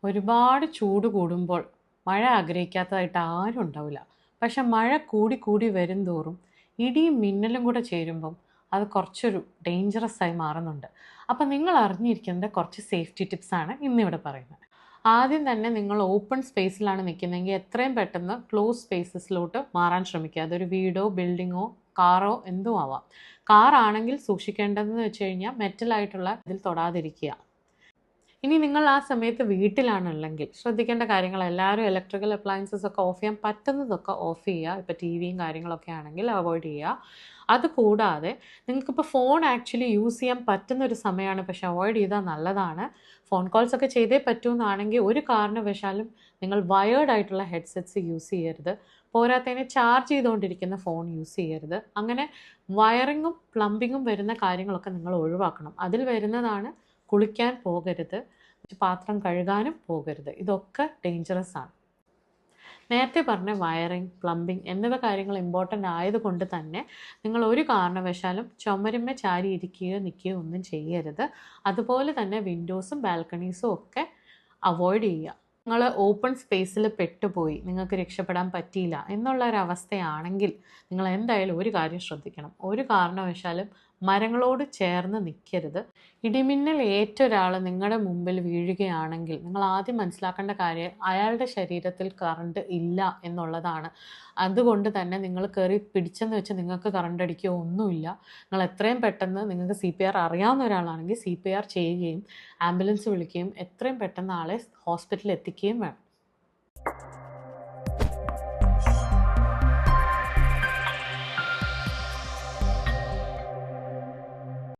ഒരുപാട് ചൂട് കൂടുമ്പോൾ മഴ ആഗ്രഹിക്കാത്തതായിട്ട് ആരും ഉണ്ടാവില്ല. പക്ഷെ മഴ കൂടി കൂടി വരും തോറും ഇടിയും മിന്നലും കൂടെ ചേരുമ്പം അത് കുറച്ചൊരു ഡേഞ്ചറസ് ആയി മാറുന്നുണ്ട്. അപ്പം നിങ്ങൾ അറിഞ്ഞിരിക്കേണ്ട കുറച്ച് സേഫ്റ്റി ടിപ്സാണ് ഇന്നിവിടെ പറയുന്നത്. ആദ്യം തന്നെ നിങ്ങൾ ഓപ്പൺ സ്പേസിലാണ് നിൽക്കുന്നതെങ്കിൽ എത്രയും പെട്ടെന്ന് ക്ലോസ് സ്പേസസിലോട്ട് മാറാൻ ശ്രമിക്കുക. അതൊരു വീടോ ബിൽഡിങ്ങോ കാറോ എന്തും ആവാം. കാറാണെങ്കിൽ സൂക്ഷിക്കേണ്ടതെന്ന് വെച്ച് കഴിഞ്ഞാൽ മെറ്റലായിട്ടുള്ള ഇതിൽ തൊടാതിരിക്കുക. ഇനി നിങ്ങൾ ആ സമയത്ത് വീട്ടിലാണുള്ളെങ്കിൽ ശ്രദ്ധിക്കേണ്ട കാര്യങ്ങൾ, എല്ലാവരും ഇലക്ട്രിക്കൽ അപ്ലയൻസസ് ഒക്കെ ഓഫ് ചെയ്യാൻ പറ്റുന്നതൊക്കെ ഓഫ് ചെയ്യുക. ഇപ്പോൾ ടി വിയും കാര്യങ്ങളൊക്കെ ആണെങ്കിൽ അവോയ്ഡ് ചെയ്യുക. അതുകൂടാതെ നിങ്ങൾക്കിപ്പോൾ ഫോൺ ആക്ച്വലി യൂസ് ചെയ്യാൻ പറ്റുന്ന ഒരു സമയമാണ്, പക്ഷെ അവോയ്ഡ് ചെയ്താൽ നല്ലതാണ്. ഫോൺ കോൾസ് ഒക്കെ ചെയ്തേ പറ്റുമെന്നാണെങ്കിൽ ഒരു കാരണവശാലും നിങ്ങൾ വയേർഡ് ആയിട്ടുള്ള ഹെഡ്സെറ്റ്സ് യൂസ് ചെയ്യരുത്. പോരാത്തതിന് ചാർജ് ചെയ്തുകൊണ്ടിരിക്കുന്ന ഫോൺ യൂസ് ചെയ്യരുത്. അങ്ങനെ വയറിങ്ങും പ്ലംബിങ്ങും വരുന്ന കാര്യങ്ങളൊക്കെ നിങ്ങൾ ഒഴിവാക്കണം. അതിൽ വരുന്നതാണ് കുളിക്കാൻ പോകരുത്, പാത്രം കഴുകാനും പോകരുത്. ഇതൊക്കെ ഡേഞ്ചറസ് ആണ്. നേരത്തെ പറഞ്ഞ വയറിങ്, പ്ലംബിങ് എന്നിവ കാര്യങ്ങൾ ഇമ്പോർട്ടൻ്റ് ആയതുകൊണ്ട് തന്നെ നിങ്ങൾ ഒരു കാരണവശാലും ചുമരുമ്മ ചാരി ഇരിക്കുകയോ നിൽക്കുകയോ ഒന്നും ചെയ്യരുത്. അതുപോലെ തന്നെ വിൻഡോസും ബാൽക്കണീസും ഒക്കെ അവോയ്ഡ് ചെയ്യുക. നിങ്ങൾ ഓപ്പൺ സ്പേസിൽ പെട്ടുപോയി, നിങ്ങൾക്ക് രക്ഷപ്പെടാൻ പറ്റിയില്ല എന്നുള്ള ഒരവസ്ഥയാണെങ്കിൽ നിങ്ങൾ എന്തായാലും ഒരു കാര്യം ശ്രദ്ധിക്കണം. ഒരു കാരണവശാലും മരങ്ങളോട് ചേർന്ന് നിൽക്കരുത്. ഇടിമിന്നൽ ഏറ്റ ഒരാൾ നിങ്ങളുടെ മുമ്പിൽ വീഴുകയാണെങ്കിൽ നിങ്ങൾ ആദ്യം മനസ്സിലാക്കേണ്ട കാര്യം അയാളുടെ ശരീരത്തിൽ കറണ്ട് ഇല്ല എന്നുള്ളതാണ്. അതുകൊണ്ട് തന്നെ നിങ്ങൾ കയറി പിടിച്ചെന്ന് വെച്ച് നിങ്ങൾക്ക് കറണ്ട് അടിക്കുകയോ ഒന്നുമില്ല. നിങ്ങൾ എത്രയും പെട്ടെന്ന്, നിങ്ങൾക്ക് CPR അറിയാവുന്ന ഒരാളാണെങ്കിൽ CPR ചെയ്യുകയും ആംബുലൻസ് വിളിക്കുകയും എത്രയും പെട്ടെന്ന് ആളെ ഹോസ്പിറ്റലിൽ എത്തിക്കുകയും വേണം.